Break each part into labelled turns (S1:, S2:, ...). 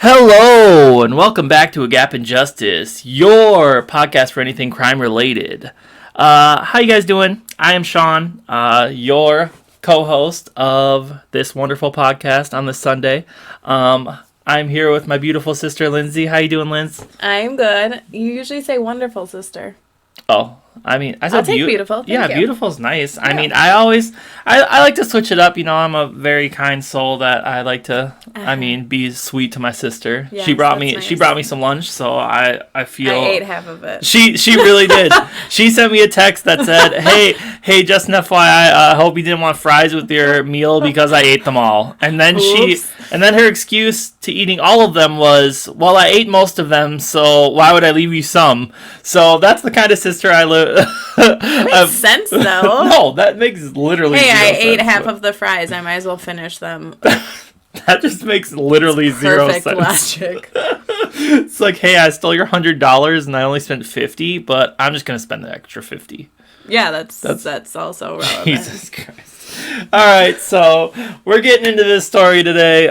S1: Hello, and welcome back to A Gap in Justice, your podcast for anything crime related. How you guys doing? I am Sean, your co-host of this wonderful podcast on this Sunday. I'm here with my beautiful sister, Lindsay. How you doing, Linz?
S2: I'm good. You usually say wonderful sister.
S1: Oh, I mean, I said
S2: I'll take beautiful. Thank you.
S1: Beautiful's nice.
S2: Yeah.
S1: I mean, I like to switch it up. You know, I'm a very kind soul that I like to, be sweet to my sister.
S2: Yes,
S1: she brought
S2: that's
S1: me some lunch, so I feel.
S2: I ate half of it.
S1: She really did. She sent me a text that said, "Hey, just an FYI, I hope you didn't want fries with your meal because I ate them all." And then her excuse to eating all of them was, "Well, I ate most of them, so why would I leave you some?" So that's the kind of sister I live.
S2: That makes sense, though.
S1: No, that makes literally
S2: Hey,
S1: zero
S2: I ate
S1: sense,
S2: half of the fries. I might as well finish them.
S1: That just makes literally zero sense.
S2: Perfect logic.
S1: It's like, hey, I stole your $100 and I only spent $50, but I'm just gonna spend the extra $50.
S2: Yeah, that's also relevant.
S1: Jesus Christ. All right, so we're getting into this story today.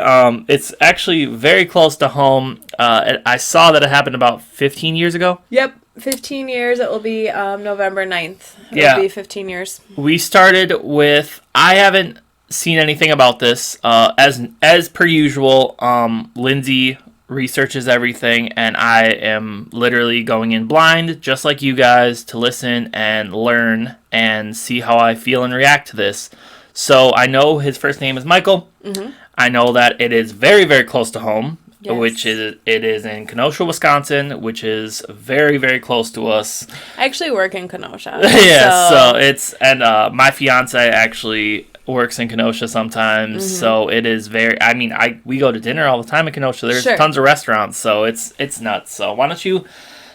S1: It's actually very close to home. I saw that it happened about 15 years ago.
S2: Yep, 15 years. It will be November 9th. It'll be 15 years.
S1: We started with, I haven't seen anything about this. As per usual, Lindsay researches everything, and I am literally going in blind, just like you guys, to listen and learn and see how I feel and react to this. So I know his first name is Michael. Mm-hmm. I know that it is very, very close to home, which it is in Kenosha, Wisconsin, which is very, very close to us.
S2: I actually work in Kenosha.
S1: So it's, and my fiance actually works in Kenosha sometimes, so it is very, we go to dinner all the time in Kenosha. There's tons of restaurants, so it's nuts. So why don't you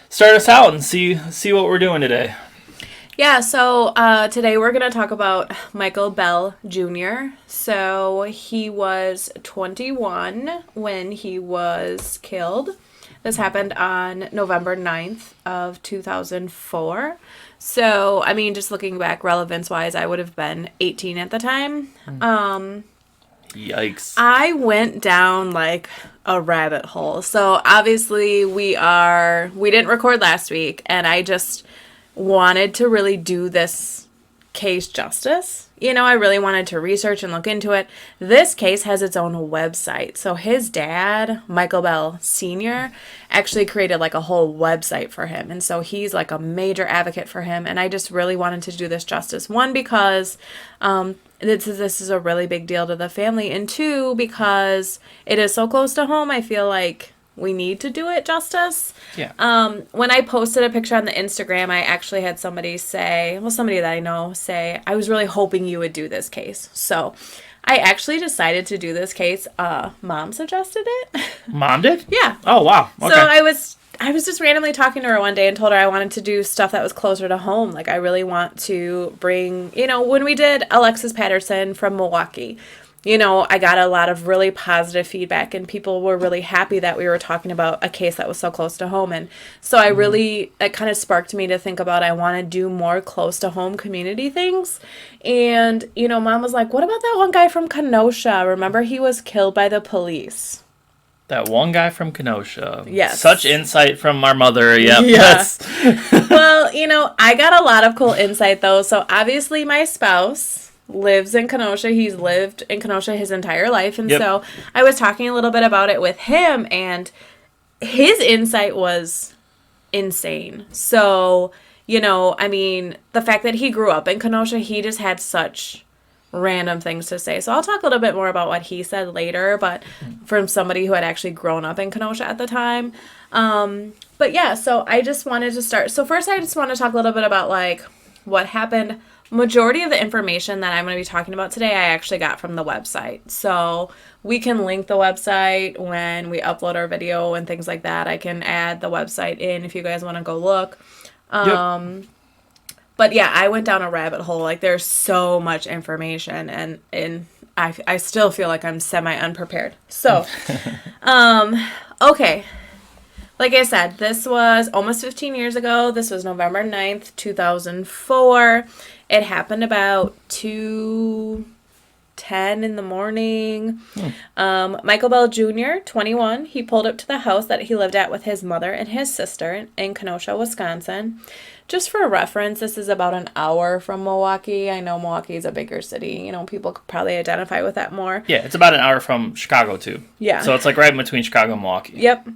S1: start us out and see what we're doing today?
S2: Yeah, so today we're going to talk about Michael Bell Jr. So he was 21 when he was killed. This happened on November 9th of 2004. So, just looking back relevance-wise, I would have been 18 at the time.
S1: Yikes.
S2: I went down like a rabbit hole. So, obviously, we didn't record last week, and I just wanted to really do this case justice. I really wanted to research and look into it. This case has its own website. So his dad, Michael Bell Sr., actually created like a whole website for him. And so he's like a major advocate for him. And I just really wanted to do this justice. One, because this is a really big deal to the family. And two, because it is so close to home, I feel like we need to do it justice.
S1: Yeah.
S2: When I posted a picture on the Instagram, I actually had somebody that I know say, I was really hoping you would do this case. So I actually decided to do this case. Mom suggested it.
S1: Mom did?
S2: Yeah.
S1: Oh, wow. Okay.
S2: So I was just randomly talking to her one day and told her I wanted to do stuff that was closer to home. Like, I really want to bring, when we did Alexis Patterson from Milwaukee, I got a lot of really positive feedback, and people were really happy that we were talking about a case that was so close to home. And so it kind of sparked me to think about, I want to do more close to home community things. And, Mom was like, what about that one guy from Kenosha? Remember, he was killed by the police.
S1: That one guy from Kenosha.
S2: Yes.
S1: Such insight from our mother. Yep.
S2: Yeah.
S1: Yes.
S2: Well, I got a lot of cool insight, though. So obviously my spouse lives in Kenosha. He's lived in Kenosha his entire life. And so I was talking a little bit about it with him, and his insight was insane. So, the fact that he grew up in Kenosha, he just had such random things to say. So I'll talk a little bit more about what he said later, but from somebody who had actually grown up in Kenosha at the time. But yeah, so I just wanted to start. So first I just want to talk a little bit about like what happened. Majority of the information that I'm going to be talking about today, I actually got from the website. So we can link the website when we upload our video and things like that. I can add the website in if you guys want to go look. But yeah, I went down a rabbit hole. Like, there's so much information, and I still feel like I'm semi-unprepared. So, okay. Like I said, this was almost 15 years ago. This was November 9th, 2004. It happened about 2 10 in the morning. Michael Bell Jr., 21, he pulled up to the house that he lived at with his mother and his sister in Kenosha, Wisconsin. Just for reference, this is about an hour from Milwaukee. I know Milwaukee is a bigger city. You know, people could probably identify with that more.
S1: Yeah, it's about an hour from Chicago, too.
S2: Yeah.
S1: So it's like right in between Chicago and Milwaukee.
S2: Yep.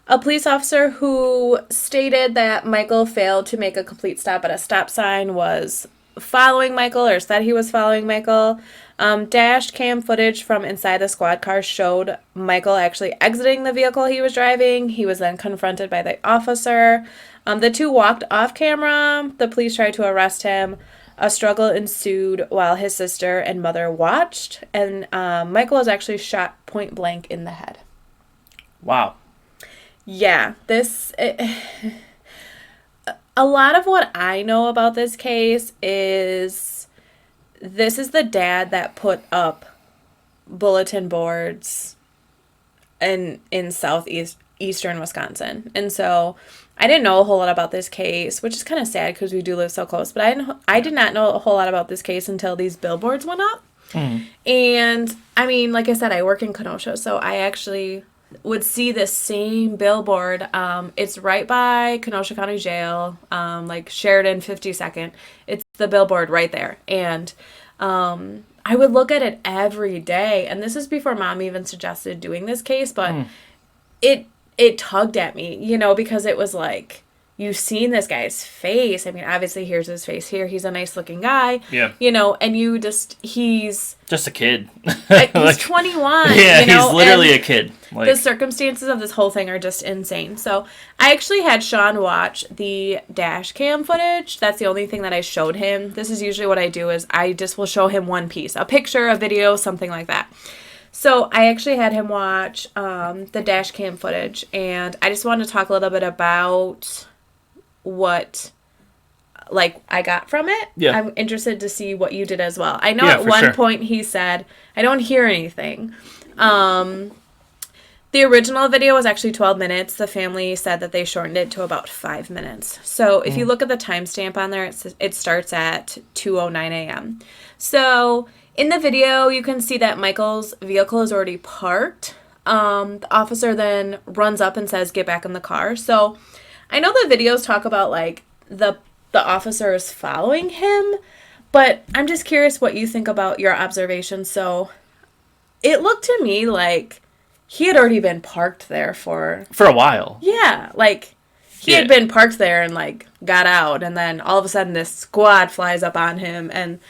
S2: A police officer who stated that Michael failed to make a complete stop at a stop sign was following Michael, or said he was following Michael. Dash cam footage from inside the squad car showed Michael actually exiting the vehicle he was driving. He was then confronted by the officer. The two walked off camera. The police tried to arrest him. A struggle ensued while his sister and mother watched, and Michael was actually shot point blank in the head.
S1: Wow.
S2: Yeah, a lot of what I know about this case is this is the dad that put up bulletin boards in southeastern Wisconsin. And so I didn't know a whole lot about this case, which is kind of sad because we do live so close. But I did not know a whole lot about this case until these billboards went up. Mm. And, I mean, like I said, I work in Kenosha, so I actually would see this same billboard. It's right by Kenosha County Jail, like Sheridan 52nd. It's the billboard right there. And I would look at it every day. And this is before Mom even suggested doing this case, but it tugged at me, you know, because it was like, you've seen this guy's face. I mean, obviously, here's his face here. He's a nice-looking guy. Yeah. You know, and he's
S1: just a kid.
S2: He's 21.
S1: Yeah,
S2: you know,
S1: he's literally a kid.
S2: Like, the circumstances of this whole thing are just insane. So I actually had Sean watch the dash cam footage. That's the only thing that I showed him. This is usually what I do is I just will show him one piece, a picture, a video, something like that. So I actually had him watch the dash cam footage, and I just wanted to talk a little bit about what I got from it. Yeah. I'm interested to see what you did as well. I know at one point he said, I don't hear anything. The original video was actually 12 minutes. The family said that they shortened it to about 5 minutes. So if you look at the timestamp on there, it starts at 2:09 a.m. So in the video, you can see that Michael's vehicle is already parked. The officer then runs up and says, get back in the car. So I know the videos talk about, like, the officer is following him, but I'm just curious what you think about your observation. So it looked to me like he had already been parked there for
S1: a while.
S2: Yeah, like, he had been parked there and, like, got out, and then all of a sudden this squad flies up on him, and,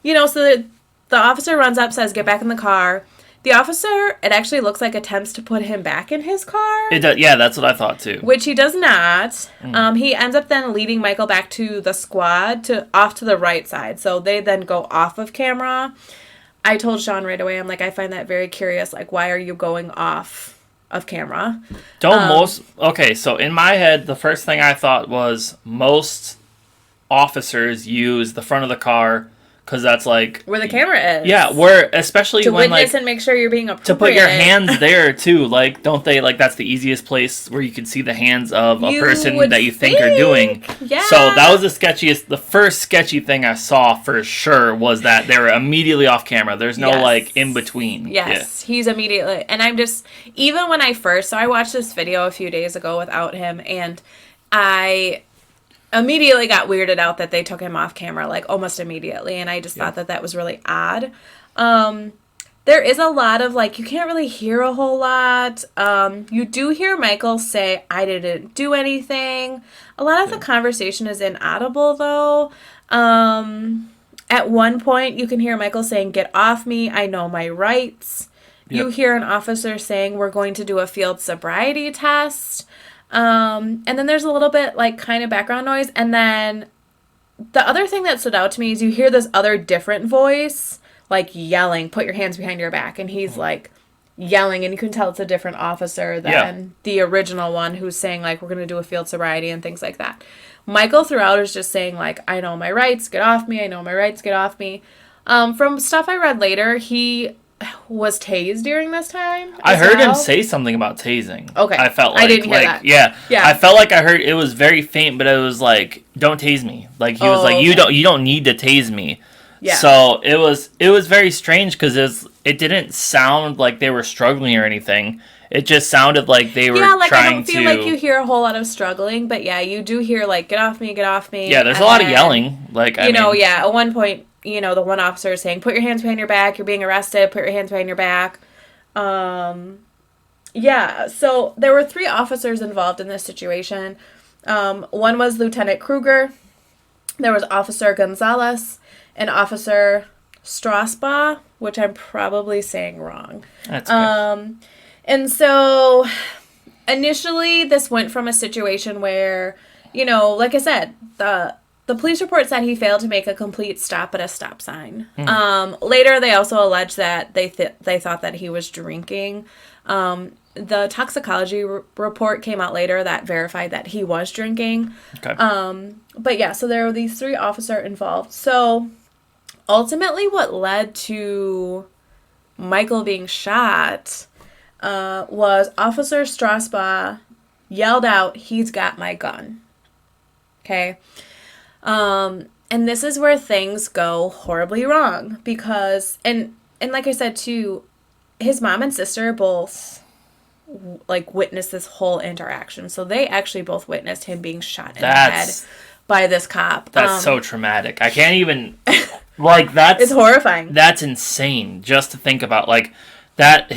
S2: you know, so the officer runs up, says, get back in the car. The officer, it actually looks like, attempts to put him back in his car.
S1: It does, yeah, that's what I thought, too.
S2: Which he does not. He ends up then leading Michael back to the squad, off to the right side. So they then go off of camera. I told Sean right away, I'm like, I find that very curious. Like, why are you going off of camera?
S1: Okay, so in my head, the first thing I thought was most officers use the front of the car because that's like
S2: where the camera is.
S1: Yeah, where especially
S2: to
S1: when
S2: witness and make sure you're being appropriate.
S1: To put your hands there too, like don't they like that's the easiest place where you can see the hands of a person that you think are doing.
S2: Yeah.
S1: So that was the first sketchy thing I saw for sure was that they were immediately off camera. There's no like in between.
S2: Yes, he's immediately, and I'm just even when I watched this video a few days ago without him, and I immediately got weirded out that they took him off camera, like almost immediately, and I just thought that was really odd. There is a lot of like you can't really hear a whole lot. You do hear Michael say, "I didn't do anything." A lot of the conversation is inaudible though. At one point, you can hear Michael saying, "Get off me! I know my rights." Yep. You hear an officer saying, "We're going to do a field sobriety test." And then there's a little bit like kind of background noise. And then the other thing that stood out to me is you hear this other different voice like yelling, "Put your hands behind your back." And he's like yelling, and you can tell it's a different officer than the original one who's saying like, "We're going to do a field sobriety," and things like that. Michael throughout is just saying like, "I know my rights, get off me. I know my rights, get off me." From stuff I read later, he was tased during this time.
S1: I heard him say something about tasing.
S2: Okay.
S1: I felt like
S2: I didn't hear that.
S1: Yeah. I felt like I heard it was very faint, but it was like, "Don't tase me." Like he was like, "You don't need to tase me."
S2: Yeah.
S1: So it was very strange because it didn't sound like they were struggling or anything. It just sounded like they were
S2: like I
S1: trying
S2: don't feel
S1: to.
S2: like you hear a whole lot of struggling, but yeah, you do hear like get off me, get off me.
S1: Yeah, there's a lot of yelling. Like I mean,
S2: at one point, the one officer is saying, "Put your hands behind your back. You're being arrested. Put your hands behind your back." Yeah. So there were 3 officers involved in this situation. One was Lieutenant Kruger. There was Officer Gonzalez and Officer Strasbaugh, which I'm probably saying wrong.
S1: That's good.
S2: And so initially this went from a situation where, like I said, the police report said he failed to make a complete stop at a stop sign. Later they also alleged that they thought that he was drinking. The toxicology report came out later that verified that he was drinking.
S1: Okay.
S2: But yeah, so there were these 3 officers involved. So ultimately what led to Michael being shot was Officer Strasbaugh yelled out, "He's got my gun." Okay. And this is where things go horribly wrong because, and like I said too, his mom and sister both like witnessed this whole interaction. So they actually both witnessed him being shot in the head by this cop.
S1: That's so traumatic. I can't even like that's
S2: it's horrifying.
S1: That's insane just to think about like that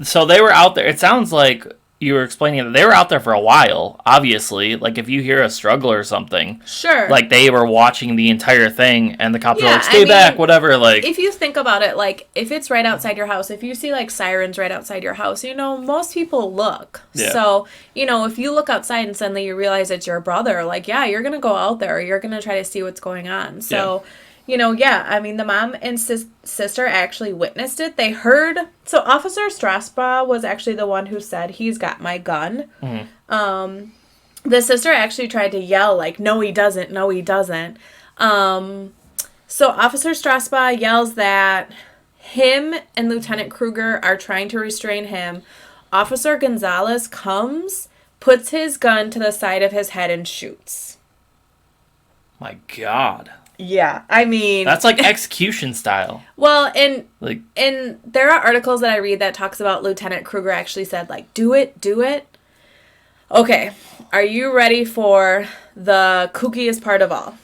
S1: so they were out there. It sounds like you were explaining that they were out there for a while, obviously. Like, if you hear a struggle or something.
S2: Sure.
S1: Like, they were watching the entire thing, and the cops were like, stay back, whatever, like...
S2: If you think about it, like, if it's right outside your house, if you see, like, sirens right outside your house, most people look. Yeah. So, if you look outside and suddenly you realize it's your brother, like, yeah, you're gonna go out there, or you're gonna try to see what's going on. So... Yeah. The mom and sister actually witnessed it. They heard... So Officer Strasbaugh was actually the one who said, "He's got my gun." Mm-hmm. The sister actually tried to yell, like, "No, he doesn't. No, he doesn't." So Officer Strasbaugh yells that him and Lieutenant Kruger are trying to restrain him. Officer Gonzalez comes, puts his gun to the side of his head, and shoots.
S1: My God.
S2: Yeah, I mean...
S1: That's like execution style.
S2: Well, and there are articles that I read that talks about Lieutenant Kruger actually said, like, do it. Okay, are you ready for the kookiest part of all?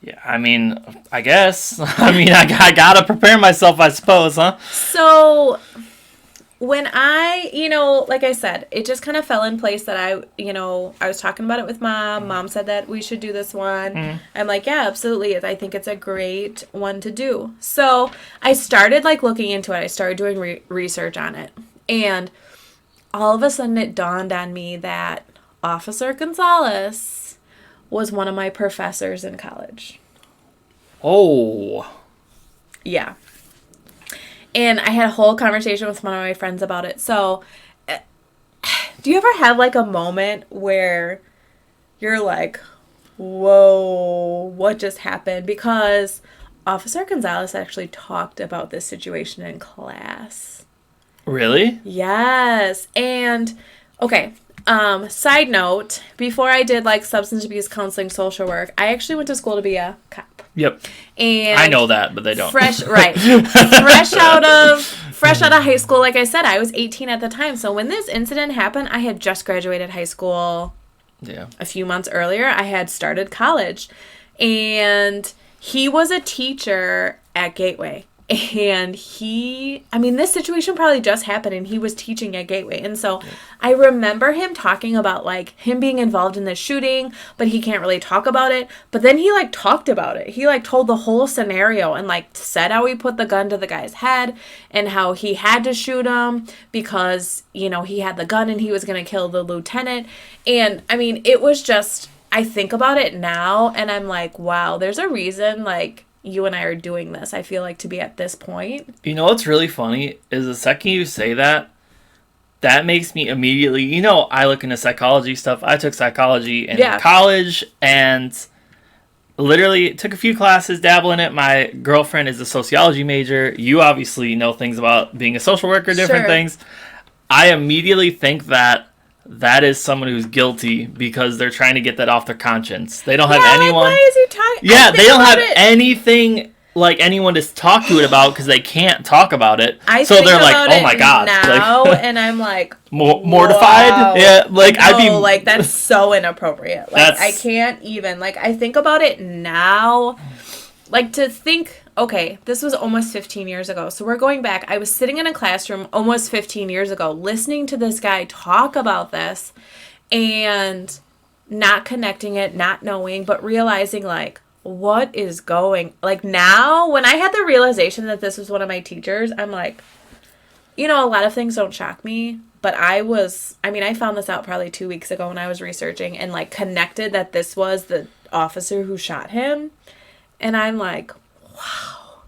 S1: Yeah, I mean, I guess. I gotta prepare myself, I suppose, huh?
S2: So... When like I said, it just kind of fell in place that I was talking about it with Mom. Mom said that we should do this one. Mm. I'm like, yeah, absolutely. I think it's a great one to do. So I started, like, looking into it. I started doing research on it. And all of a sudden it dawned on me that Officer Gonzalez was one of my professors in college.
S1: Oh.
S2: Yeah. And I had a whole conversation with one of my friends about it. So, do you ever have, like, a moment where you're like, whoa, what just happened? Because Officer Gonzalez actually talked about this situation in class.
S1: Really?
S2: Yes. And, okay, side note, before I did, like, substance abuse counseling, social work, I actually went to school to be a cop.
S1: Yep.
S2: And
S1: I know that, but they don't.
S2: Fresh out of high school, like I said, I was 18 at the time. So when this incident happened, I had just graduated high school.
S1: Yeah.
S2: A few months earlier, I had started college. And he was a teacher at Gateway. And this situation probably just happened and he was teaching at Gateway. And so I remember him talking about, like, him being involved in this shooting, but he can't really talk about it. But then he, like, talked about it. He, like, told the whole scenario and, like, said how he put the gun to the guy's head and how he had to shoot him because, he had the gun and he was going to kill the lieutenant. And, it was just, I think about it now and I'm like, wow, there's a reason, like, you and I are doing this, I feel like, to be at this point.
S1: You know what's really funny is the second you say that makes me immediately, I look into psychology stuff. I took psychology in college and literally took a few classes, dabble in it. My girlfriend is a sociology major. You obviously know things about being a social worker, different things. I immediately think that is someone who's guilty because they're trying to get that off their conscience. They don't have anyone.
S2: Like, why is he talking?
S1: Yeah, they don't have anything like anyone to talk to it about because they can't talk about it.
S2: I
S1: so
S2: think
S1: they're like,
S2: about
S1: oh
S2: it
S1: my god,
S2: now,
S1: like,
S2: and I'm like
S1: mortified.
S2: wow.
S1: Yeah, like
S2: no,
S1: I'd be
S2: like that's so inappropriate. Like I can't even. Like I think about it now. Like to think, okay, this was almost 15 years ago. So we're going back. I was sitting in a classroom almost 15 years ago listening to this guy talk about this and not connecting it, not knowing, but realizing like what is going like now when I had the realization that this was one of my teachers, I'm like, a lot of things don't shock me, but I found this out probably 2 weeks ago when I was researching and like connected that this was the officer who shot him. And I'm like, wow.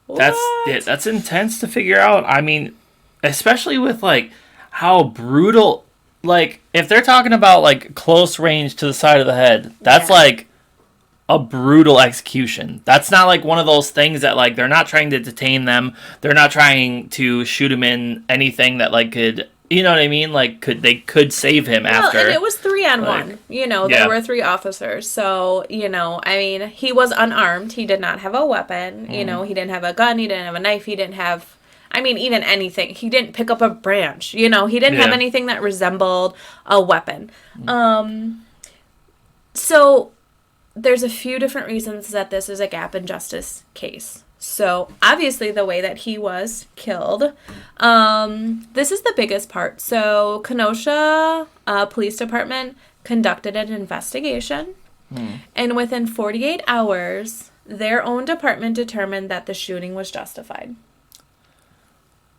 S1: That's intense to figure out. I mean, especially with like how brutal, like if they're talking about like close range to the side of the head, that's like a brutal execution. That's not like one of those things that like they're not trying to detain them. They're not trying to shoot him in anything that like could, you know what I mean? Like they could save him after.
S2: And it was 3-on-1. There were 3 officers. So, he was unarmed. He did not have a weapon. He didn't have a gun. He didn't have a knife. He didn't have, even anything. He didn't pick up a branch. He didn't have anything that resembled a weapon. So there's a few different reasons that this is a gap in justice case. So, obviously, the way that he was killed, this is the biggest part. So, Kenosha Police Department conducted an investigation, and within 48 hours, their own department determined that the shooting was justified.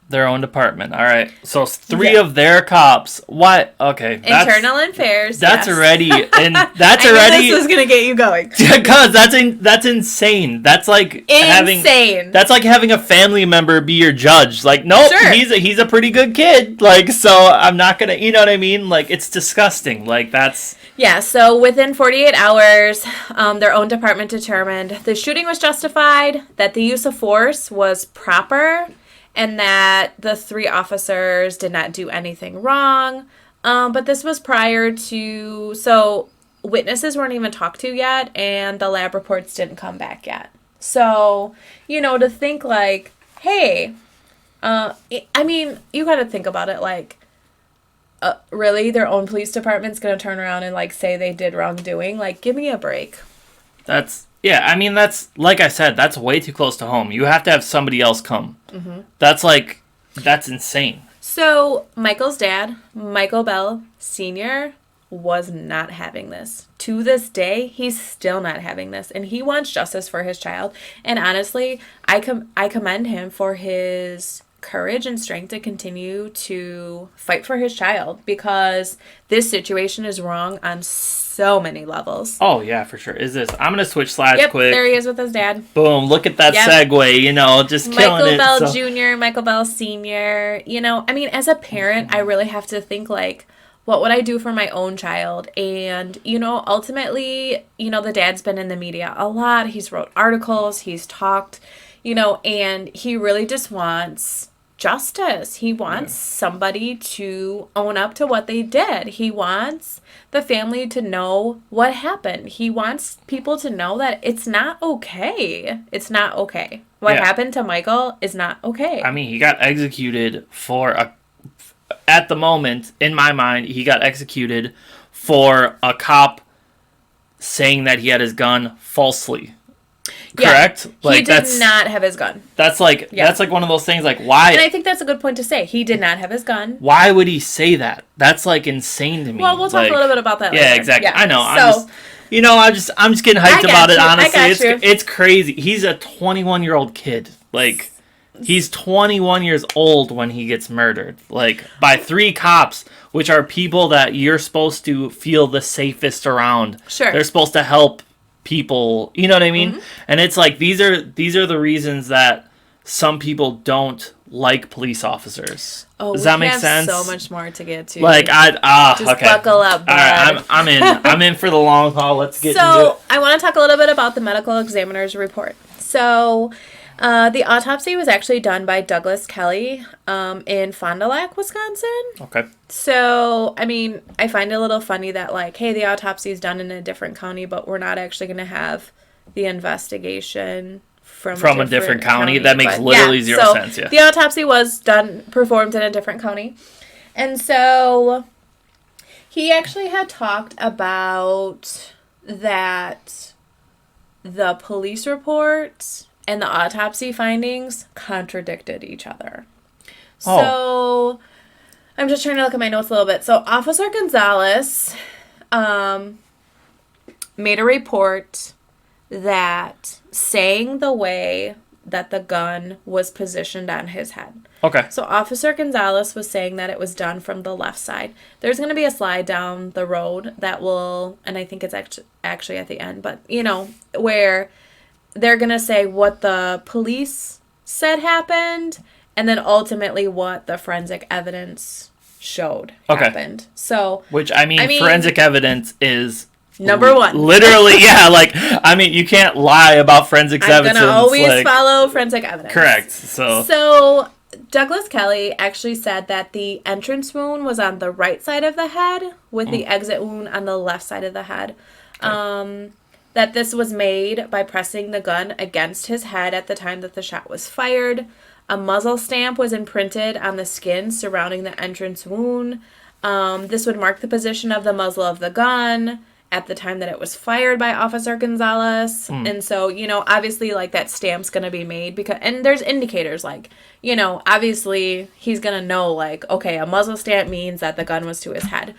S1: Their own department. All right. So 3 of their cops. What? Okay.
S2: Internal affairs.
S1: That's already and that's
S2: I
S1: already.
S2: Knew this was gonna get you going.
S1: Because that's insane. That's like
S2: insane.
S1: That's like having a family member be your judge. Like, nope, sure. he's a pretty good kid. Like, so I'm not gonna. You know what I mean? Like, it's disgusting. Like, that's.
S2: Yeah, so within 48 hours, their own department determined the shooting was justified, that the use of force was proper, and that the 3 officers did not do anything wrong. But this was prior to, so witnesses weren't even talked to yet, and the lab reports didn't come back yet. So, to think like, hey, you got to think about it like, really, their own police department's going to turn around and like say they did wrongdoing? Like, give me a break.
S1: That's like I said, that's way too close to home. You have to have somebody else come. Mm-hmm. That's insane.
S2: So Michael's dad, Michael Bell Sr., was not having this. To this day, he's still not having this, and he wants justice for his child. And honestly, I commend him for his courage and strength to continue to fight for his child, because this situation is wrong on so many levels.
S1: Oh yeah, for sure. I'm gonna switch slides quick.
S2: There he is with his dad.
S1: Boom, look at that segue, just killing it.
S2: Michael Bell Jr., Michael Bell Sr., as a parent, I really have to think like, what would I do for my own child? And, ultimately, the dad's been in the media a lot. He's wrote articles, he's talked, and he really just wants justice. He wants somebody to own up to what they did. He wants the family to know what happened. He wants people to know that it's not okay. It's not okay. What happened to Michael is not okay.
S1: He got executed at the moment, in my mind, he got executed for a cop saying that he had his gun falsely. Correct?
S2: Yeah, he did not have his gun.
S1: That's like one of those things like, why?
S2: And I think that's a good point to say. He did not have his gun.
S1: Why would he say that? That's like insane to me.
S2: Well, we'll talk a little bit about that later.
S1: Yeah, exactly.
S2: Yeah.
S1: I know. I'm just getting hyped about it, honestly. It's crazy. He's a 21-year-old kid. Like, he's 21 years old when he gets murdered. Like, by 3 cops, which are people that you're supposed to feel the safest around.
S2: Sure.
S1: They're supposed to help people, you know what I mean? Mm-hmm. And it's like these are the reasons that some people don't like police officers.
S2: Oh,
S1: does that make sense?
S2: So much more to get to.
S1: Like just
S2: okay. Buckle up, bud.
S1: All right, I'm in. I'm in for the long haul. Let's get into it.
S2: So I want to talk a little bit about the medical examiner's report. So the autopsy was actually done by Douglas Kelly in Fond du Lac, Wisconsin.
S1: Okay.
S2: So, I find it a little funny that, like, hey, the autopsy is done in a different county, but we're not actually going to have the investigation
S1: from a different county. That makes literally zero sense. Yeah.
S2: The autopsy was performed in a different county. And so he actually had talked about that the police report and the autopsy findings contradicted each other. So I'm just trying to look at my notes a little bit. So Officer Gonzalez made a report that saying the way that the gun was positioned on his head.
S1: Okay.
S2: So Officer Gonzalez was saying that it was done from the left side. There's going to be a slide down the road that will, and I think it's actually at the end, but, where they're going to say what the police said happened, and then ultimately what the forensic evidence showed happened. So,
S1: which, I mean, forensic evidence is
S2: number one.
S1: Literally, yeah. Like, I mean, you can't lie about forensic evidence.
S2: I'm going to always follow forensic evidence.
S1: Correct.
S2: So Douglas Kelly actually said that the entrance wound was on the right side of the head with the exit wound on the left side of the head. Okay. That this was made by pressing the gun against his head at the time that the shot was fired. A muzzle stamp was imprinted on the skin surrounding the entrance wound. This would mark the position of the muzzle of the gun at the time that it was fired by Officer Gonzalez. And so, obviously, like, that stamp's going to be made and there's indicators, like, obviously he's going to know, like, okay, a muzzle stamp means that the gun was to his head.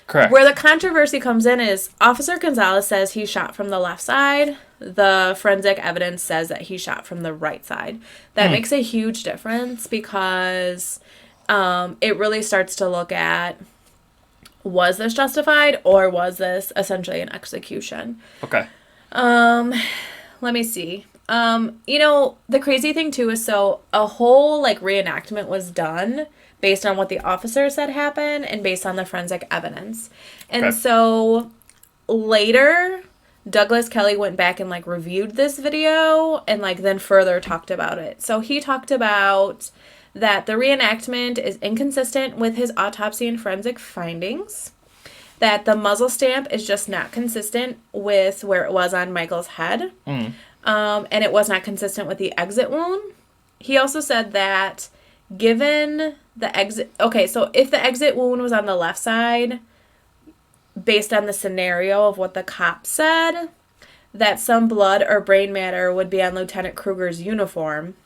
S1: Correct.
S2: Where the controversy comes in is Officer Gonzalez says he shot from the left side. The forensic evidence says that he shot from the right side. That makes a huge difference because it really starts to look at, was this justified or was this essentially an execution?
S1: Okay.
S2: Let me see. The crazy thing too is so a whole reenactment was done based on what the officer said happened and based on the forensic evidence. And so later, Douglas Kelly went back and reviewed this video and then further talked about it. So he talked about that the reenactment is inconsistent with his autopsy and forensic findings, that the muzzle stamp is just not consistent with where it was on Michael's head, and it was not consistent with the exit wound. He also said that given the exit... Okay, so if the exit wound was on the left side, based on the scenario of what the cop said, that some blood or brain matter would be on Lieutenant Kruger's uniform.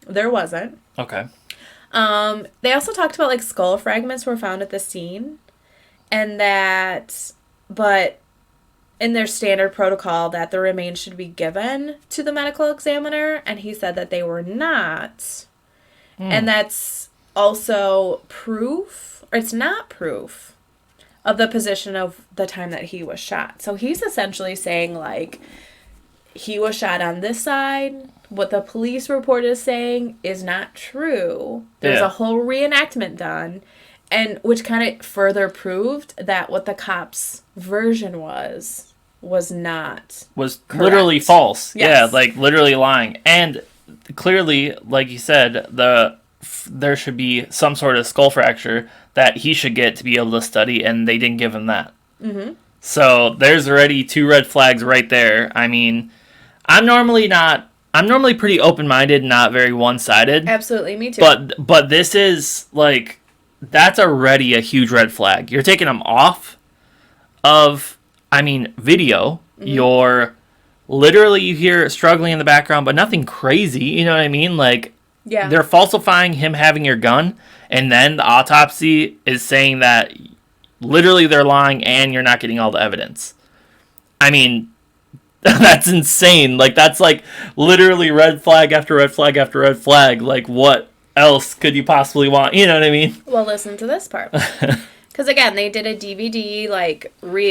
S2: There wasn't.
S1: Okay.
S2: They also talked about skull fragments were found at the scene, and that, but in their standard protocol, that the remains should be given to the medical examiner, and he said that they were not. And that's also proof, or it's not proof, of the position of the time that he was shot. So he's essentially saying, he was shot on this side. What the police report is saying is not true. There's a whole reenactment done, and which kind of further proved that what the cop's version was not correct.
S1: Literally false.
S2: Yes.
S1: Yeah, literally lying. And clearly, like you said, there should be some sort of skull fracture that he should get to be able to study, and they didn't give him that. Mm-hmm. So there's already 2 red flags right there. I mean, I'm normally pretty open-minded, not very one-sided.
S2: Absolutely, me too.
S1: But this is, that's already a huge red flag. You're taking them off of, video. Mm-hmm. You're literally, you hear struggling in the background, but nothing crazy, you know what I mean?
S2: Yeah.
S1: They're falsifying him having your gun, and then the autopsy is saying that literally they're lying and you're not getting all the evidence. That's insane. That's literally red flag after red flag after red flag. What else could you possibly want? You know what I mean?
S2: Well, listen to this part. Because again, they did a DVD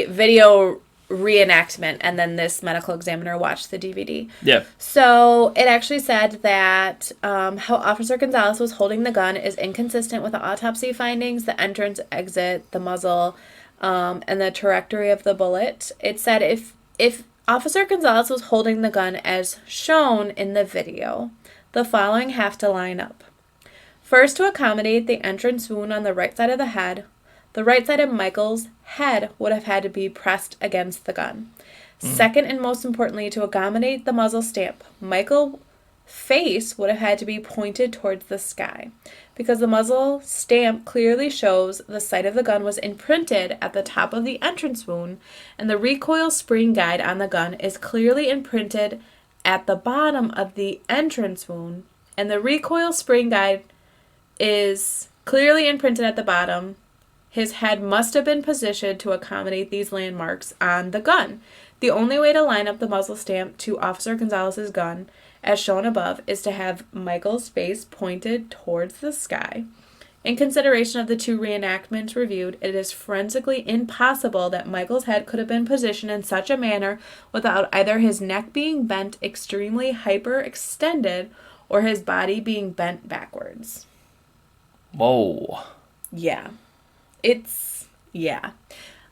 S2: video reenactment, and then this medical examiner watched the DVD.
S1: Yeah.
S2: So it actually said that how Officer Gonzalez was holding the gun is inconsistent with the autopsy findings, the entrance, exit, the muzzle, and the trajectory of the bullet. It said if Officer Gonzalez was holding the gun as shown in the video, the following have to line up. First, to accommodate the entrance wound on the right side of the head, the right side of Michael's head would have had to be pressed against the gun. Second, and most importantly, to accommodate the muzzle stamp, Michael face would have had to be pointed towards the sky because the muzzle stamp clearly shows the sight of the gun was imprinted at the top of the entrance wound, and the recoil spring guide on the gun is clearly imprinted at the bottom of the entrance wound, and the recoil spring guide is clearly imprinted at the bottom. His head must have been positioned to accommodate these landmarks on the gun. The only way to line up the muzzle stamp to Officer Gonzalez's gun, as shown above, is to have Michael's face pointed towards the sky. In consideration of the two reenactments reviewed, it is forensically impossible that Michael's head could have been positioned in such a manner without either his neck being bent extremely hyperextended or his body being bent backwards.
S1: Whoa.
S2: Yeah. Yeah.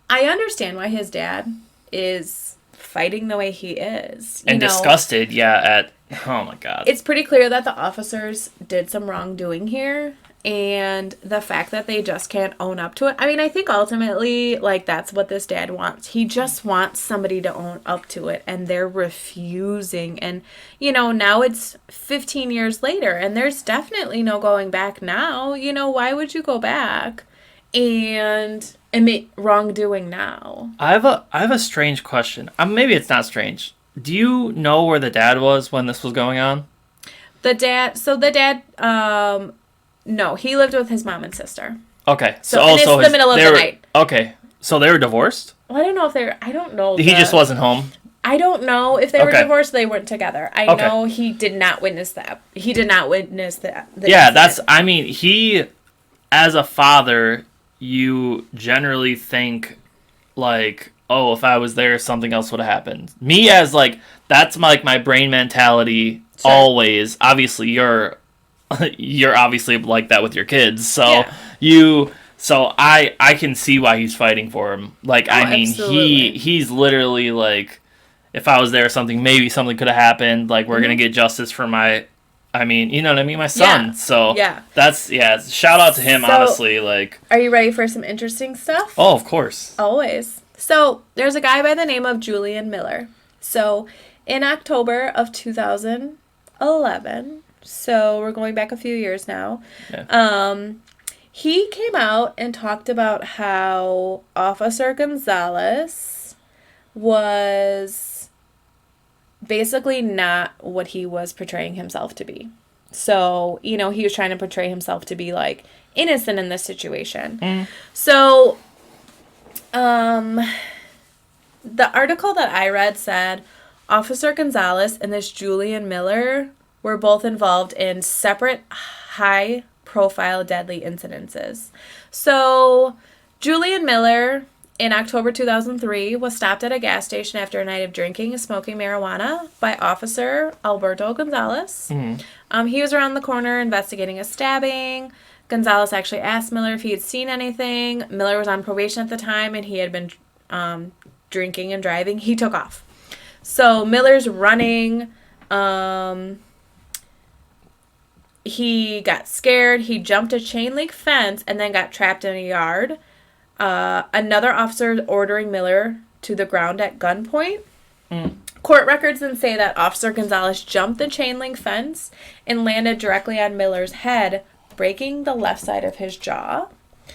S2: I understand why his dad is fighting the way he is.
S1: And disgusted, oh my God.
S2: It's pretty clear that the officers did some wrongdoing here, and the fact that they just can't own up to it. I mean, I think ultimately, that's what this dad wants. He just wants somebody to own up to it, and they're refusing. And, now it's 15 years later, and there's definitely no going back now. Why would you go back and admit wrongdoing now?
S1: I have a strange question. Maybe it's not strange. Do you know where the dad was when this was going on? No, he lived with his mom and sister. Okay.
S2: So it's the middle of the night.
S1: Okay. So they were divorced?
S2: Well, I don't know.
S1: He just wasn't home?
S2: I don't know if they were divorced. They weren't together. I know he did not witness that. He did not witness that.
S1: He, as a father, you generally think, if I was there, something else would have happened. Me as, that's my brain mentality always. Obviously, you're obviously like that with your kids. So I can see why he's fighting for him.
S2: Absolutely.
S1: He's literally if I was there, maybe something could have happened. We're going to get justice for my my son.
S2: Yeah.
S1: So that's, shout out to him, honestly.
S2: Are you ready for some interesting stuff?
S1: Oh, of course.
S2: Always. So there's a guy by the name of Julian Miller. So in October of 2011, so we're going back a few years now, he came out and talked about how Officer Gonzalez was basically not what he was portraying himself to be. So, he was trying to portray himself to be, innocent in this situation. Mm. So, the article that I read said Officer Gonzalez and this Julian Miller were both involved in separate high-profile deadly incidences. So, Julian Miller, in October 2003, was stopped at a gas station after a night of drinking and smoking marijuana by Officer Alberto Gonzalez. Mm-hmm. He was around the corner investigating a stabbing. Gonzalez actually asked Miller if he had seen anything. Miller was on probation at the time, and he had been drinking and driving. He took off. So Miller's running. He got scared. He jumped a chain link fence and then got trapped in a yard. Another officer ordering Miller to the ground at gunpoint. Mm. Court records then say that Officer Gonzalez jumped the chain link fence and landed directly on Miller's head, breaking the left side of his jaw.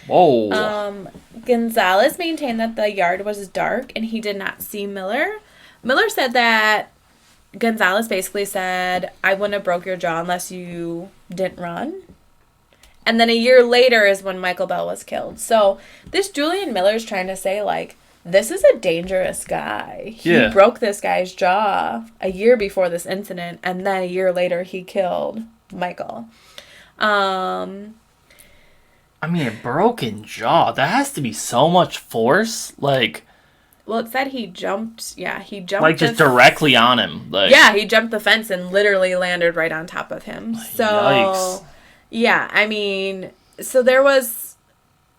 S1: Whoa.
S2: Gonzalez maintained that the yard was dark and he did not see Miller. Miller said that Gonzalez basically said, I wouldn't have broke your jaw unless you didn't run. And then a year later is when Michael Bell was killed. So this Julian Miller is trying to say, this is a dangerous guy. He broke this guy's jaw a year before this incident, and then a year later he killed Michael.
S1: A broken jaw. That has to be so much force.
S2: Well, it said he jumped. Yeah, he jumped.
S1: Just directly on him.
S2: Yeah, he jumped the fence and literally landed right on top of him. So,
S1: yikes.
S2: Yeah, so there was,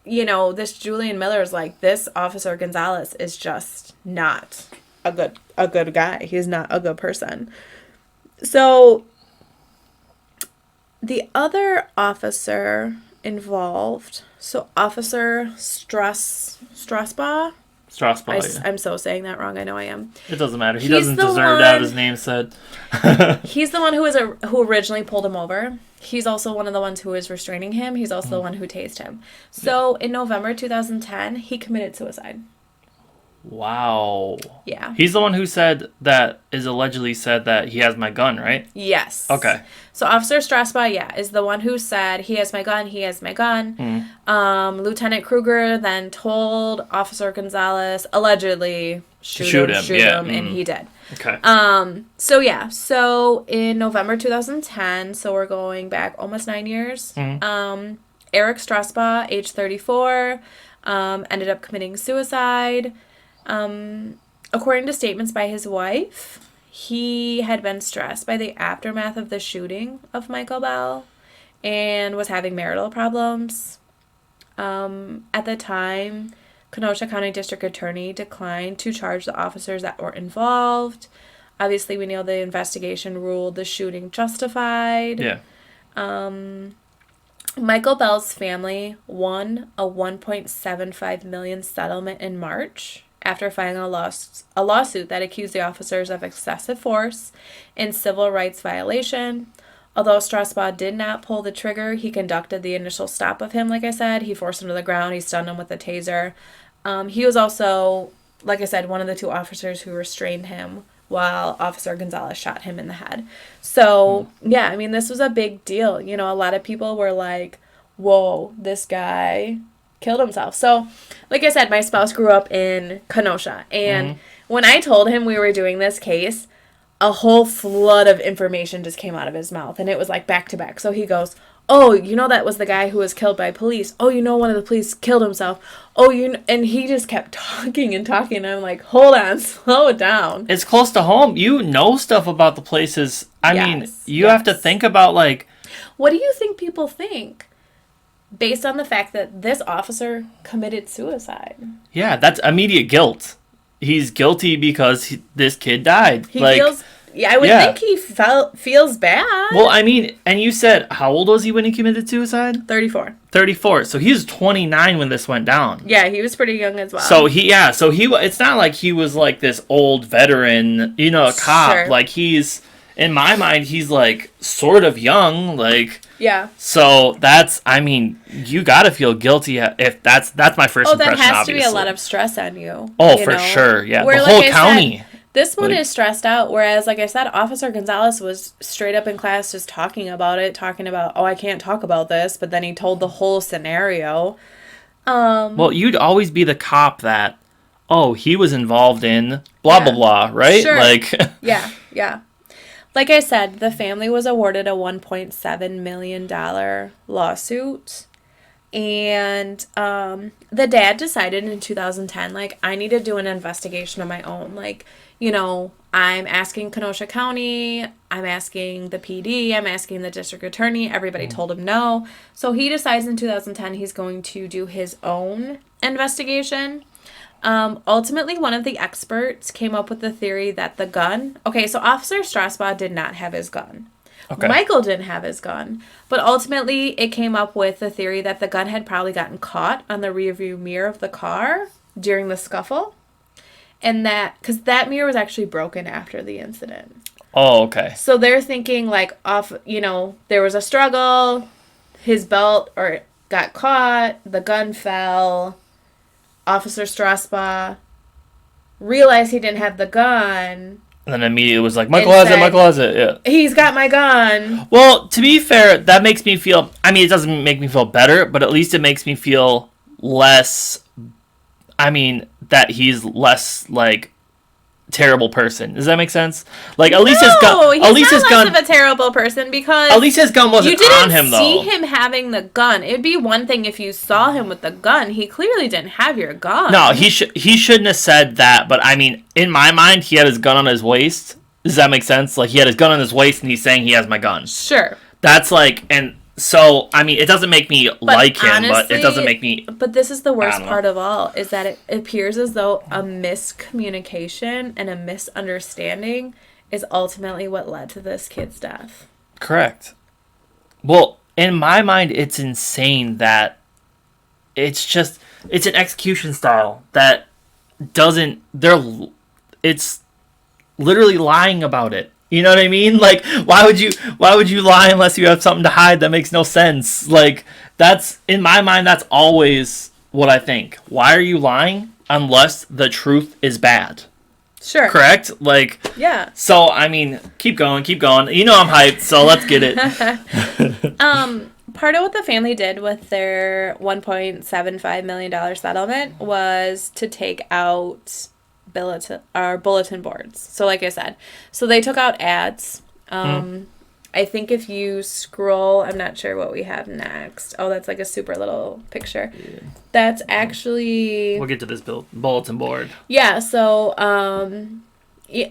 S2: this Julian Miller's this Officer Gonzalez is just not a good guy. He's not a good person. So the other officer involved, so Officer Strasbaugh,
S1: Strasbaugh. Yeah.
S2: I'm so saying that wrong. I know I am.
S1: It doesn't matter. He
S2: He's
S1: doesn't
S2: the
S1: deserve to have
S2: one-
S1: his name said.
S2: He's the one who originally pulled him over. He's also one of the ones who was restraining him. He's also the one who tased him. So in November 2010, he committed suicide.
S1: Wow.
S2: Yeah.
S1: He's the one who allegedly said that he has my gun, right?
S2: Yes.
S1: Okay.
S2: So Officer Strasbaugh, is the one who said, he has my gun, he has my gun. Lieutenant Kruger then told Officer Gonzalez, allegedly, shoot him, and he did.
S1: Okay.
S2: So in November 2010, so we're going back almost 9 years, Eric Strasbaugh, age 34, ended up committing suicide. According to statements by his wife, he had been stressed by the aftermath of the shooting of Michael Bell and was having marital problems. At the time, Kenosha County District Attorney declined to charge the officers that were involved. Obviously, we know the investigation ruled the shooting justified.
S1: Yeah.
S2: Michael Bell's family won a $1.75 million settlement in March after filing a lawsuit that accused the officers of excessive force and civil rights violation. Although Strasbaugh did not pull the trigger, he conducted the initial stop of him, like I said. He forced him to the ground. He stunned him with a taser. He was also, like I said, one of the two officers who restrained him while Officer Gonzalez shot him in the head. So, yeah, I mean, this was a big deal. You know, a lot of people were like, whoa, this guy killed himself. So, like I said, my spouse grew up in Kenosha. And when I told him we were doing this case, a whole flood of information just came out of his mouth. And it was like back to back. So he goes, oh, you know that was the guy who was killed by police. Oh, you know one of the police killed himself. Oh, and he just kept talking and talking. And I'm like, hold on, slow it down.
S1: It's close to home. You know stuff about the places. I mean, you have to think about, like...
S2: What do you think people think? Based on the fact that this officer committed suicide.
S1: Yeah, that's immediate guilt. He's guilty because this kid died.
S2: He feels... Yeah, I would think he feels bad.
S1: Well, I mean, and you said, how old was he when he committed suicide?
S2: 34.
S1: 34. So he was 29 when this went down.
S2: Yeah, he was pretty young as well.
S1: So it's not like he was like this old veteran, you know, a cop.
S2: Sure.
S1: Like in my mind, he's like sort of young, like...
S2: Yeah.
S1: So you gotta feel guilty if that's my first impression,
S2: that has
S1: obviously.
S2: to be a lot of stress on you.
S1: Oh, for sure, yeah.
S2: Where,
S1: the whole county.
S2: Said, this one is stressed out, whereas, like I said, Officer Gonzalez was straight up in class just talking about, oh, I can't talk about this, but then he told the whole scenario.
S1: Well, you'd always be the cop that, oh, he was involved in blah, blah, blah, right?
S2: Sure.
S1: Like,
S2: Yeah. Like I said, the family was awarded a $1.7 million lawsuit. And the dad decided in 2010, like, I need to do an investigation of my own. Like, you know, I'm asking Kenosha County, I'm asking the PD, I'm asking the district attorney. Everybody told him no. So he decides in 2010 he's going to do his own investigation. Ultimately, one of the experts came up with the theory that the gun... Okay, so Officer Strasbaugh did not have his gun. Okay. Michael didn't have his gun. But ultimately, it came up with the theory that the gun had probably gotten caught on the rearview mirror of the car during the scuffle. And that... Because that mirror was actually broken after the incident.
S1: Oh, okay.
S2: So they're thinking, like, there was a struggle, his belt got caught, the gun fell... Officer Strasbaugh realized he didn't have the gun.
S1: And then immediately was like, Michael has it, yeah.
S2: He's got my gun.
S1: Well, to be fair, that makes me feel... I mean, it doesn't make me feel better, but at least it makes me feel less... I mean, that he's less, like, terrible person. Does that make sense? Like, at least his gun...
S2: He's not less of a terrible person because...
S1: At least his gun wasn't on him, though.
S2: You didn't see him having the gun. It'd be one thing if you saw him with the gun. He clearly didn't have your gun.
S1: No, he shouldn't have said that, but I mean, in my mind, he had his gun on his waist. Does that make sense? Like, he had his gun on his waist, and he's saying he has my gun.
S2: Sure.
S1: That's like... And so, I mean, it doesn't make me like him, honestly, but it doesn't make me...
S2: But this is the worst part of all, is that it appears as though a miscommunication and a misunderstanding is ultimately what led to this kid's death.
S1: Correct. Well, in my mind, it's insane that it's an execution style that it's literally lying about it. You know what I mean? Like, why would you lie unless you have something to hide? That makes no sense. Like, that's, in my mind, that's always what I think. Why are you lying unless the truth is bad?
S2: Sure.
S1: Correct? Like,
S2: yeah.
S1: So, I mean, keep going. You know I'm hyped, so let's get it.
S2: Part of what the family did with their $1.75 million settlement was to take out bulletin boards. So like I said, so they took out ads. I think if you scroll, I'm not sure what we have next. Oh, that's like a super little picture. Yeah. That's actually...
S1: We'll get to this bulletin board.
S2: Yeah, so...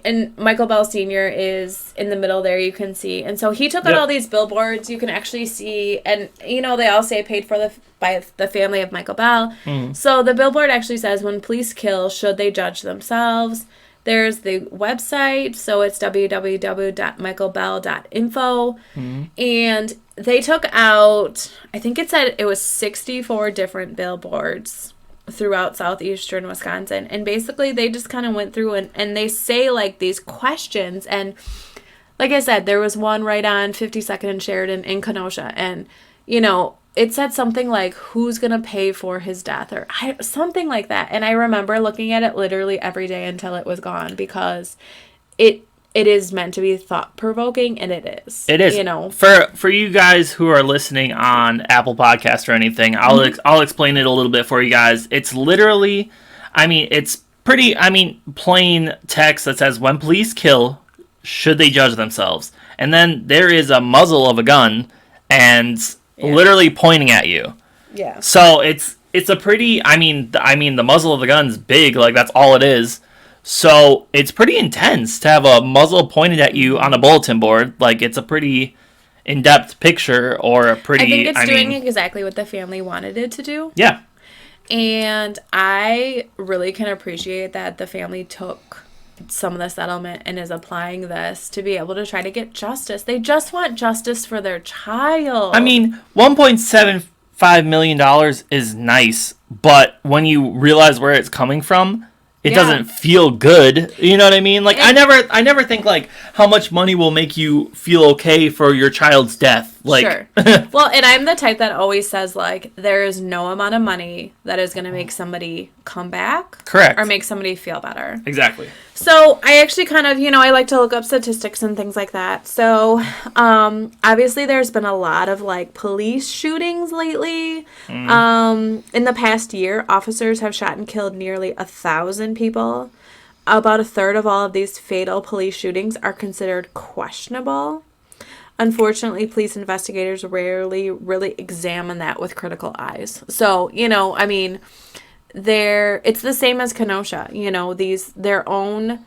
S2: and Michael Bell Sr. is in the middle there, you can see. And so he took out all these billboards. You can actually see, and, they all say paid for by the family of Michael Bell. Mm. So the billboard actually says, when police kill, should they judge themselves? There's the website, so it's www.michaelbell.info. Mm. And they took out, I think it said it was 64 different billboards throughout southeastern Wisconsin, and basically they just kind of went through and they say like these questions, and like I said, there was one right on 52nd and Sheridan in Kenosha, and it said something like, who's gonna pay for his death, or something like that. And I remember looking at it literally every day until it was gone, because it is meant to be thought-provoking, and it is.
S1: It is. For you guys who are listening on Apple Podcasts or anything, I'll explain it a little bit for you guys. It's literally, it's pretty, plain text that says, when police kill, should they judge themselves? And then there is a muzzle of a gun and literally pointing at you.
S2: Yeah.
S1: So it's a pretty, the muzzle of the gun's big, like that's all it is. So it's pretty intense to have a muzzle pointed at you on a bulletin board. Like, it's a pretty in-depth picture, or a pretty...
S2: I think it's doing exactly what the family wanted it to do.
S1: Yeah.
S2: And I really can appreciate that the family took some of the settlement and is applying this to be able to try to get justice. They just want justice for their child.
S1: $1.75 million is nice, but when you realize where it's coming from... It doesn't feel good. You know what I mean? Like, I never think, like, how much money will make you feel okay for your child's death. Like,
S2: sure. Well, and I'm the type that always says, like, there is no amount of money that is going to make somebody come back.
S1: Correct.
S2: Or make somebody feel better.
S1: Exactly.
S2: So, I actually kind of, I like to look up statistics and things like that. So, obviously there's been a lot of, like, police shootings lately. Mm. In the past year, officers have shot and killed nearly 1,000 people. About a third of all of these fatal police shootings are considered questionable. Unfortunately, police investigators rarely really examine that with critical eyes. So, it's the same as Kenosha. Their own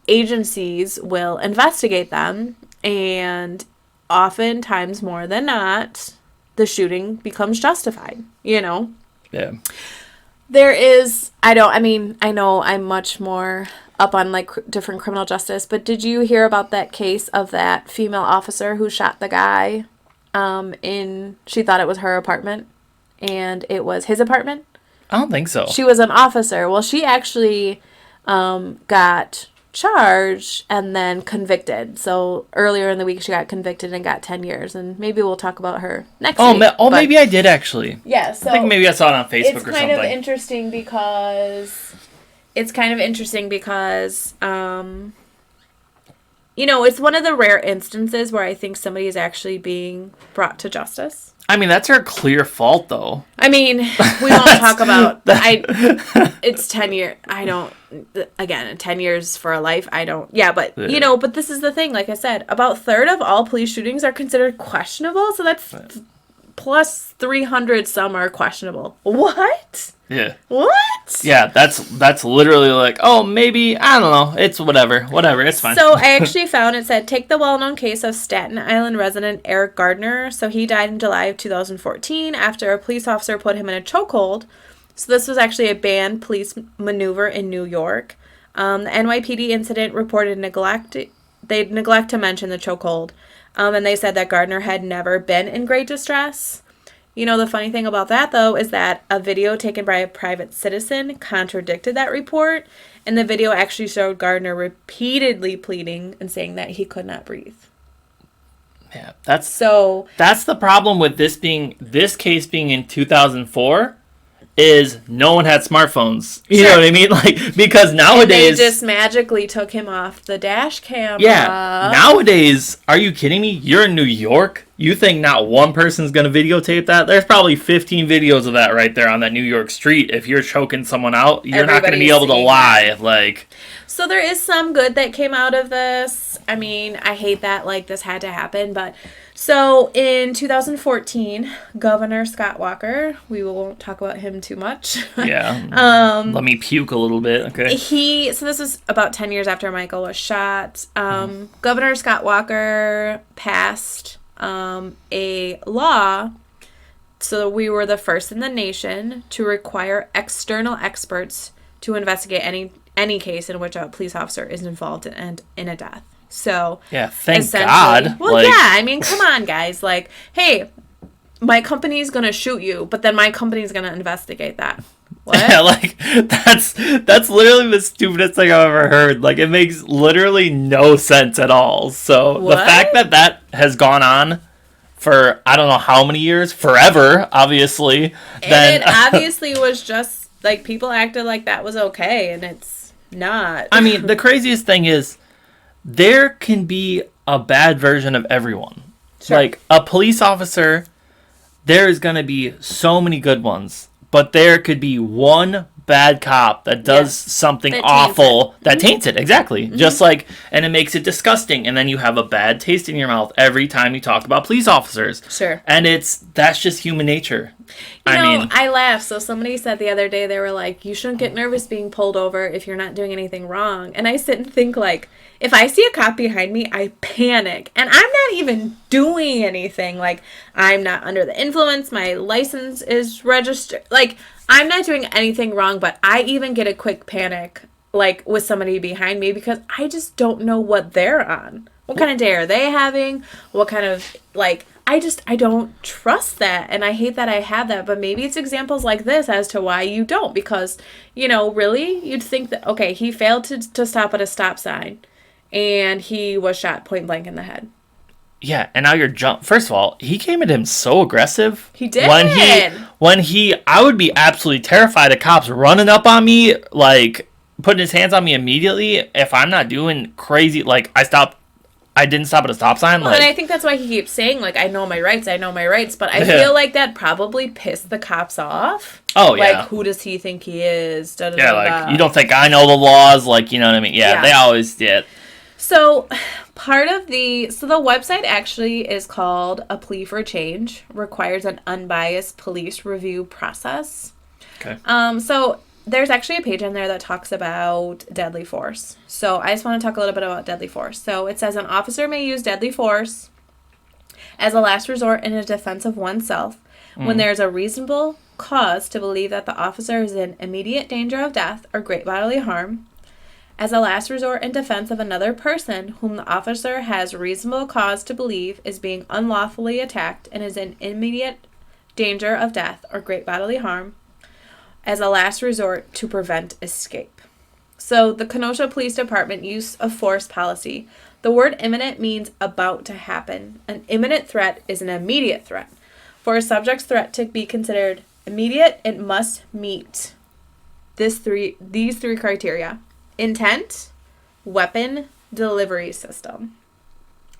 S2: agencies will investigate them, and oftentimes, more than not, the shooting becomes justified, Yeah. There is, I know I'm much more up on, like, different criminal justice, but did you hear about that case of that female officer who shot the guy she thought it was her apartment, and it was his apartment?
S1: I don't think so.
S2: She was an officer. Well, she actually got charged and then convicted. So earlier in the week, she got convicted and got 10 years. And maybe we'll talk about her next week.
S1: Maybe I did, actually.
S2: Yeah. So
S1: I think maybe I saw it on Facebook or something.
S2: It's kind of interesting because... it's one of the rare instances where I think somebody is actually being brought to justice.
S1: That's her clear fault, though.
S2: We won't talk about... it's 10 years. 10 years for a life, I don't... Yeah, but, but this is the thing. Like I said, about a third of all police shootings are considered questionable, so that's... plus 300 some are questionable. What?
S1: Yeah.
S2: What?
S1: Yeah, that's literally like, oh, maybe, I don't know. It's whatever, it's fine.
S2: So I actually found it said, take the well-known case of Staten Island resident Eric Gardner. So he died in July of 2014 after a police officer put him in a chokehold. So this was actually a banned police maneuver in New York. The NYPD incident reported they'd neglect to mention the chokehold. And they said that Gardner had never been in great distress. You know, the funny thing about that, though, is that a video taken by a private citizen contradicted that report, and the video actually showed Gardner repeatedly pleading and saying that he could not breathe.
S1: Yeah, that's
S2: So
S1: the problem with this case being in 2004 is no one had smartphones. You know what I mean? Like, because nowadays
S2: they just magically took him off the dash camera.
S1: Yeah. Nowadays, are you kidding me? You're in New York. You think not one person's going to videotape that? There's probably 15 videos of that right there on that New York street. If you're choking someone out, you're not going to be able to lie. Like,
S2: so there is some good that came out of this. I mean, I hate that, like, this had to happen, but so in 2014, Governor Scott Walker, we won't talk about him too much.
S1: Yeah. Let me puke a little bit. Okay.
S2: So this is about 10 years after Michael was shot. Governor Scott Walker passed a law, so we were the first in the nation to require external experts to investigate any case in which a police officer is involved in a death. So
S1: yeah, thank God.
S2: Well, yeah, I mean, come on, guys. Like, hey, my company's gonna shoot you, but then my company's gonna investigate that. What?
S1: Yeah, like that's literally the stupidest thing I've ever heard. Like, it makes literally no sense at all. So the fact that has gone on for I don't know how many years, forever, obviously.
S2: And then it obviously was just like people acted like that was okay, and it's not.
S1: I mean, the craziest thing is there can be a bad version of everyone. Sure. Like, a police officer, there is going to be so many good ones, but there could be one bad cop that does something awful that taints it. Exactly. Mm-hmm. Just like, and it makes it disgusting, and then you have a bad taste in your mouth every time you talk about police officers.
S2: Sure.
S1: And that's just human nature.
S2: I laugh. So somebody said the other day, they were like, you shouldn't get nervous being pulled over if you're not doing anything wrong. And I sit and think, like, if I see a cop behind me, I panic. And I'm not even doing anything. Like, I'm not under the influence. My license is registered. Like, I'm not doing anything wrong, but I even get a quick panic, like, with somebody behind me because I just don't know what they're on. What kind of day are they having? What kind of, like, I don't trust that. And I hate that I have that. But maybe it's examples like this as to why you don't. Because, you know, really, you'd think that, okay, he failed to stop at a stop sign. And he was shot point blank in the head.
S1: Yeah, and now first of all, he came at him so aggressive.
S2: He did.
S1: I would be absolutely terrified of cops running up on me, like, putting his hands on me immediately if I'm not doing crazy, like, I didn't stop at a stop sign.
S2: Well, and I think that's why he keeps saying, like, I know my rights, but I feel like that probably pissed the cops off.
S1: Oh, yeah.
S2: Like, who does he think he is?
S1: Yeah, like, you don't think I know the laws? Like, you know what I mean? Yeah. They always did.
S2: So, the website actually is called A Plea for Change, requires an unbiased police review process.
S1: Okay.
S2: So there's actually a page on there that talks about deadly force. So I just want to talk a little bit about deadly force. So it says an officer may use deadly force as a last resort in a defense of oneself when there is a reasonable cause to believe that the officer is in immediate danger of death or great bodily harm, as a last resort in defense of another person whom the officer has reasonable cause to believe is being unlawfully attacked and is in immediate danger of death or great bodily harm, as a last resort to prevent escape. So the Kenosha Police Department use of force policy. The word imminent means about to happen. An imminent threat is an immediate threat. For a subject's threat to be considered immediate, it must meet these three criteria: intent, weapon, delivery system.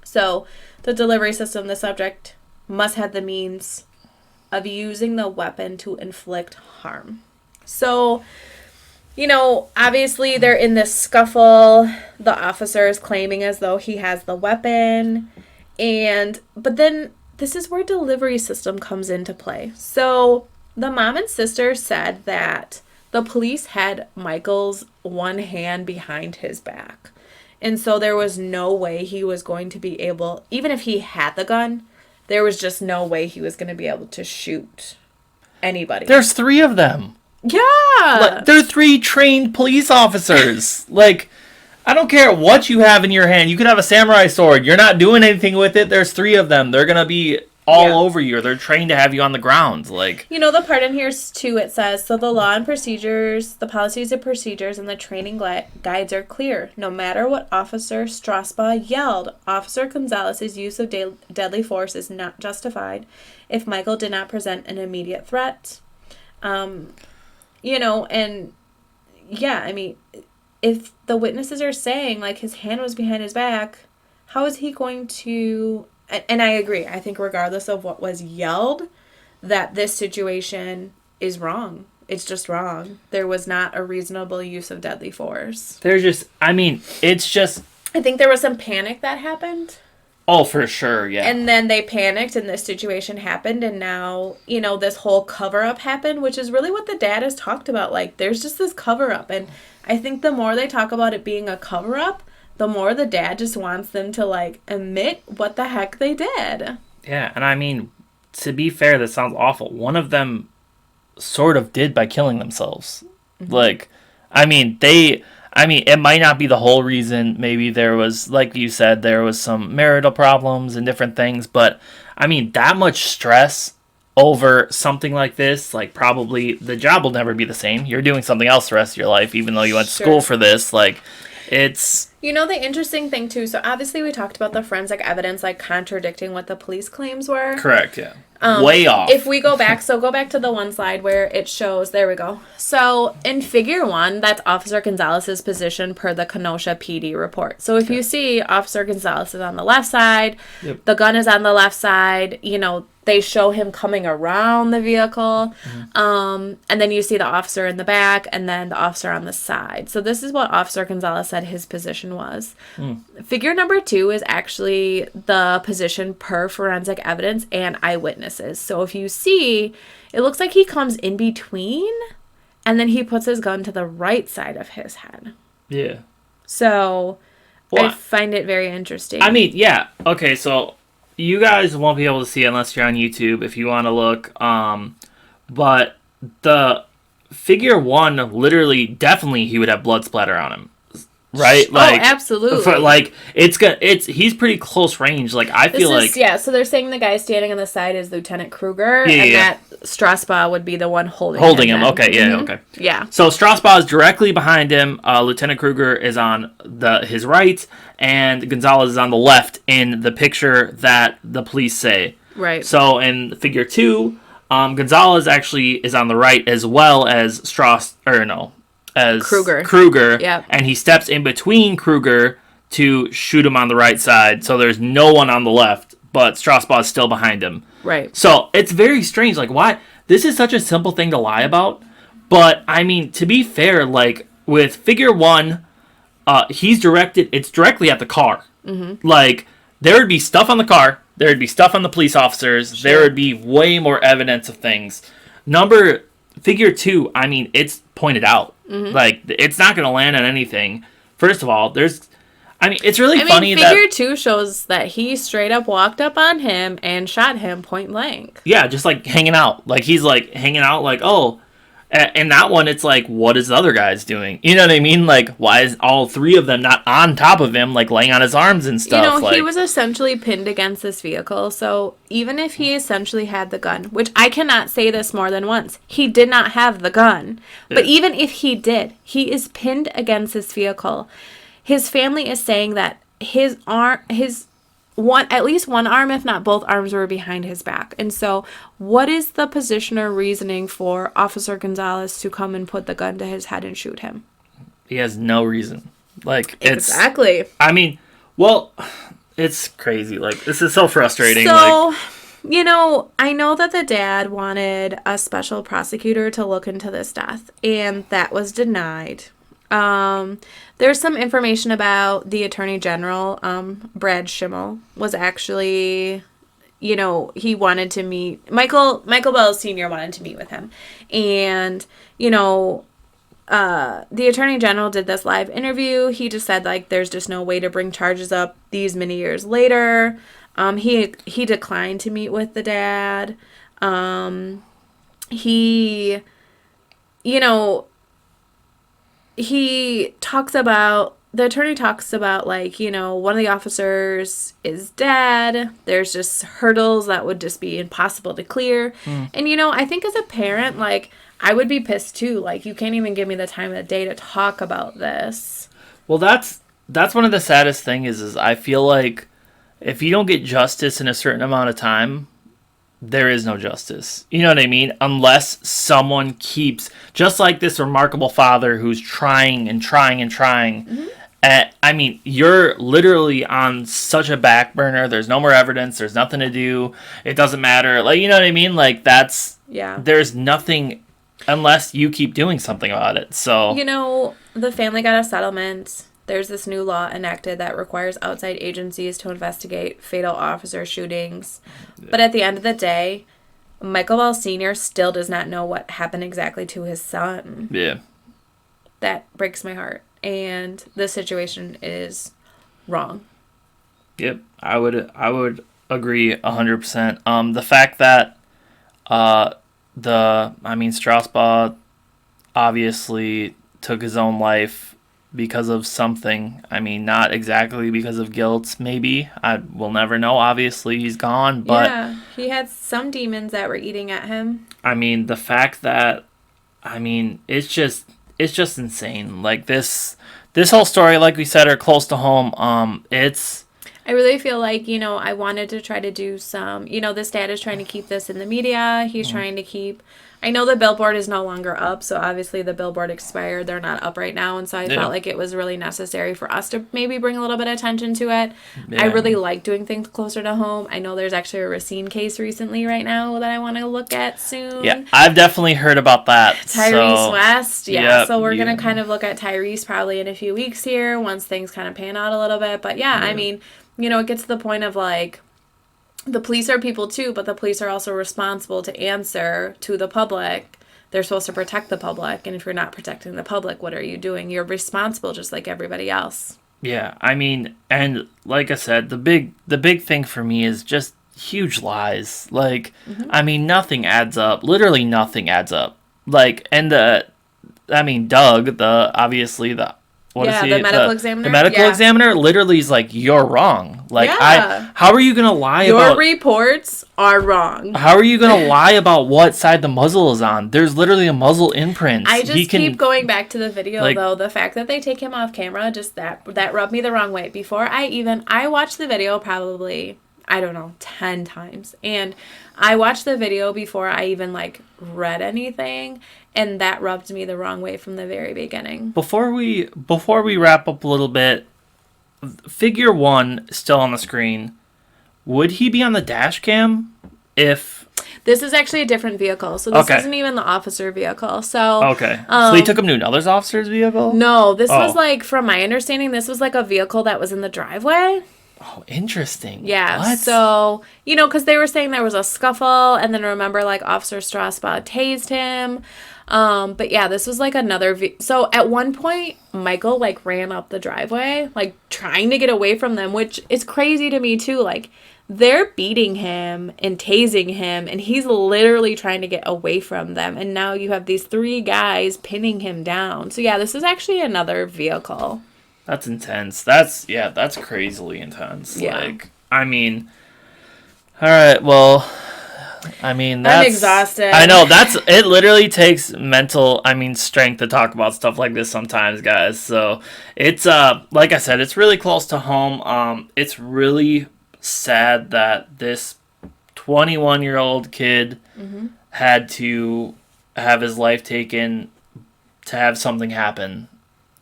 S2: So the delivery system, the subject must have the means of using the weapon to inflict harm. So, you know, obviously they're in this scuffle. The officer is claiming as though he has the weapon. But then this is where delivery system comes into play. So the mom and sister said that the police had Michael's one hand behind his back. And so there was no way he was going to be able, even if he had the gun, there was just no way he was going to be able to shoot anybody.
S1: There's 3 of them.
S2: Yeah.
S1: They're 3 trained police officers. Like, I don't care what you have in your hand. You could have a samurai sword. You're not doing anything with it. There's 3 of them. They're going to be all over you, or they're trained to have you on the ground. Like,
S2: you know, the part in here too, it says, so the law and procedures, the policies and procedures, and the training guides are clear. No matter what Officer Strasbaugh yelled, Officer Gonzalez's use of deadly force is not justified if Michael did not present an immediate threat. You know, and yeah, I mean, if the witnesses are saying, like, his hand was behind his back, how is he going to... And I agree. I think regardless of what was yelled, that this situation is wrong. It's just wrong. There was not a reasonable use of deadly force.
S1: They're just... I mean, it's just...
S2: I think there was some panic that happened.
S1: Oh, for sure, yeah.
S2: And then they panicked and this situation happened, and now, you know, this whole cover-up happened, which is really what the dad has talked about. Like, there's just this cover-up, and I think the more they talk about it being a cover-up, the more the dad just wants them to, like, admit what the heck they did.
S1: Yeah, and I mean, to be fair, this sounds awful. One of them sort of did by killing themselves. Mm-hmm. Like, I mean, it might not be the whole reason. Maybe there was, like you said, there was some marital problems and different things. But, I mean, that much stress over something like this, like, probably the job will never be the same. You're doing something else the rest of your life, even though you went to school for this. Like, it's...
S2: You know, the interesting thing, too, so obviously we talked about the forensic evidence, like, contradicting what the police claims were.
S1: Correct, yeah. Way off.
S2: If we go back, so go back to the one slide where it shows, there we go. So in figure 1, that's Officer Gonzalez's position per the Kenosha PD report. So if you see Officer Gonzalez is on the left side, the gun is on the left side, you know, they show him coming around the vehicle, and then you see the officer in the back, and then the officer on the side. So this is what Officer Gonzalez said his position was. Figure number 2 is actually the position per forensic evidence and eyewitnesses. So if you see, it looks like he comes in between, and then he puts his gun to the right side of his head.
S1: Yeah.
S2: So I find it very interesting.
S1: I mean, yeah. Okay, so... You guys won't be able to see it unless you're on YouTube if you want to look. But the figure 1, literally, definitely he would have blood splatter on him. Right? Like,
S2: absolutely.
S1: For, like, he's pretty close range. Like, I feel like...
S2: Yeah, so they're saying the guy standing on the side is Lieutenant Kruger, that Strasbaugh would be the one holding him.
S1: Okay, yeah, okay.
S2: Yeah.
S1: So Strasbaugh is directly behind him. Lieutenant Kruger is on his right, and Gonzalez is on the left in the picture that the police say.
S2: Right.
S1: So in figure 2, Gonzalez actually is on the right as well as Kruger.
S2: Yep.
S1: And he steps in between Kruger to shoot him on the right side. So there's no one on the left, but Strasbaugh is still behind him.
S2: Right.
S1: So it's very strange. Like, why? This is such a simple thing to lie about. But, I mean, to be fair, like, with figure 1, it's directly at the car. Mm-hmm. Like, there would be stuff on the car. There would be stuff on the police officers. Sure. There would be way more evidence of things. Figure 2, I mean, it's pointed out. Mm-hmm. Like, it's not going to land on anything. First of all, it's really funny that...
S2: Figure 2 shows that he straight up walked up on him and shot him point blank.
S1: Yeah, just, like, hanging out. Like, he's, like, hanging out, like, oh... And that one, it's like, what is the other guy's doing? You know what I mean? Like, why is all 3 of them not on top of him, like, laying on his arms and stuff?
S2: You know, he was essentially pinned against this vehicle, so even if he essentially had the gun, which I cannot say this more than once, he did not have the gun. Yeah. But even if he did, he is pinned against this vehicle. His family is saying that at least one arm, if not both arms, were behind his back. And so what is the position or reasoning for Officer Gonzalez to come and put the gun to his head and shoot him?
S1: He has no reason. Like,
S2: exactly.
S1: I mean, well, it's crazy. Like, this is so frustrating.
S2: So, you know, I know that the dad wanted a special prosecutor to look into this death, and that was denied. There's some information about the Attorney General, Brad Schimmel, was actually, you know, he wanted to meet, Michael Bell Sr. wanted to meet with him. And, you know, the Attorney General did this live interview. He just said, like, there's just no way to bring charges up these many years later. He declined to meet with the dad. He talks about the attorney talks about, like, you know, one of the officers is dead. There's just hurdles that would just be impossible to clear. And, you know, I think as a parent, like, I would be pissed too. Like, you can't even give me the time of the day to talk about this.
S1: Well, that's one of the saddest things is I feel like if you don't get justice in a certain amount of time, there is no justice. You know what I mean? Unless someone keeps, just like this remarkable father who's trying and trying and trying. I mean, you're literally on such a back burner. There's no more evidence. There's nothing to do. It doesn't matter. Like, you know what I mean? Like, there's nothing unless you keep doing something about it. So,
S2: you know, the family got a settlement. There's this new law enacted that requires outside agencies to investigate fatal officer shootings. But at the end of the day, Michael Ball Sr. still does not know what happened exactly to his son.
S1: Yeah.
S2: That breaks my heart. And this situation is wrong.
S1: Yep. I would agree 100%. The fact that Strasbaugh obviously took his own life because of something. I mean, not exactly because of guilt, maybe. We'll never know. Obviously, he's gone, but...
S2: Yeah, he had some demons that were eating at him.
S1: I mean, the fact that... I mean, it's just insane. Like, this whole story, like we said, are close to home. It's...
S2: I really feel like, you know, I wanted to try to do some... You know, this dad is trying to keep this in the media. He's trying to keep... I know the billboard is no longer up, so obviously the billboard expired. They're not up right now, and so I felt like it was really necessary for us to maybe bring a little bit of attention to it. Yeah. I really like doing things closer to home. I know there's actually a Racine case recently right now that I want to look at soon.
S1: Yeah, I've definitely heard about that.
S2: Tyrese West, yeah. So we're going to kind of look at Tyrese probably in a few weeks here once things kind of pan out a little bit. But yeah, I mean, you know, it gets to the point of like, the police are people too, but the police are also responsible to answer to the public. They're supposed to protect the public, and if you're not protecting the public, what are you doing? You're responsible just like everybody else.
S1: Yeah, I mean, and like I said, the big thing for me is just huge lies. Like, I mean, nothing adds up. Literally nothing adds up. Like, and Doug,
S2: the medical examiner.
S1: The medical examiner literally is like, you're wrong. Like,
S2: yeah.
S1: How are you gonna lie
S2: Your
S1: about...
S2: reports are wrong.
S1: How are you gonna lie about what side the muzzle is on? There's literally a muzzle imprint.
S2: I just keep going back to the video, like, though. The fact that they take him off camera, just that rubbed me the wrong way. Before I watched the video probably, I don't know, 10 times. And I watched the video before I even, like, read anything. And that rubbed me the wrong way from the very beginning.
S1: Before we wrap up a little bit, figure 1 still on the screen. Would he be on the dash cam if...
S2: This is actually a different vehicle. So this isn't even the officer vehicle. So
S1: okay. So he took him to another officer's vehicle?
S2: No, this was like, from my understanding, this was like a vehicle that was in the driveway.
S1: Oh, interesting.
S2: Yeah.
S1: What?
S2: So, you know, because they were saying there was a scuffle, and then remember, like, Officer Strasbaugh tased him. But yeah, this was like another so at one point Michael like ran up the driveway, like trying to get away from them, which is crazy to me too. Like, they're beating him and tasing him, and he's literally trying to get away from them, and now you have these 3 guys pinning him down. So yeah, this is actually another vehicle.
S1: That's intense. That's crazily intense. Yeah. Like, I mean, all right, well, I mean,
S2: I'm exhausted.
S1: I know, it literally takes mental, strength to talk about stuff like this sometimes, guys. So it's, like I said, it's really close to home. It's really sad that this 21-year-old kid had to have his life taken to have something happen.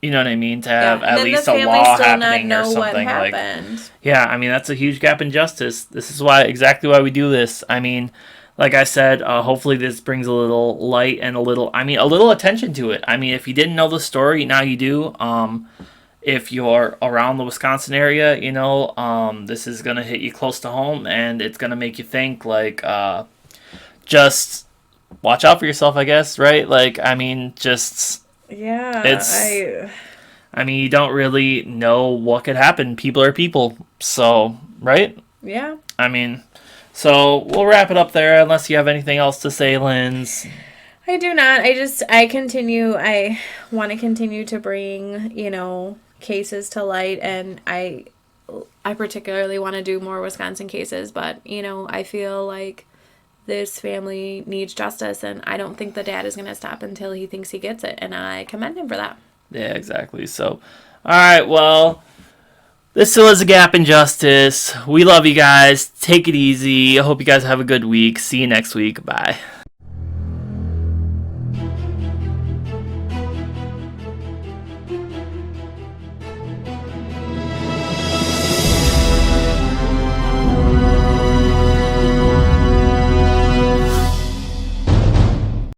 S1: You know what I mean? To have at least a law happening or something. Like, yeah, I mean, that's a huge gap in justice. This is exactly why we do this. I mean, like I said, hopefully this brings a little light and a little attention to it. I mean, if you didn't know the story, now you do. If you're around the Wisconsin area, you know, this is going to hit you close to home, and it's going to make you think, like, just watch out for yourself, I guess, right? Like, I mean, just... Yeah, I mean, you don't really know what could happen. People are people, so, right?
S2: Yeah.
S1: I mean, so we'll wrap it up there unless you have anything else to say, Linz.
S2: I do not. I want to continue to bring, you know, cases to light, and I particularly want to do more Wisconsin cases, but I feel like this family needs justice, and I don't think the dad is going to stop until he thinks he gets it, and I commend him for that.
S1: Yeah, exactly. So, all right, well, this still is a gap in justice. We love you guys. Take it easy. I hope you guys have a good week. See you next week. Bye.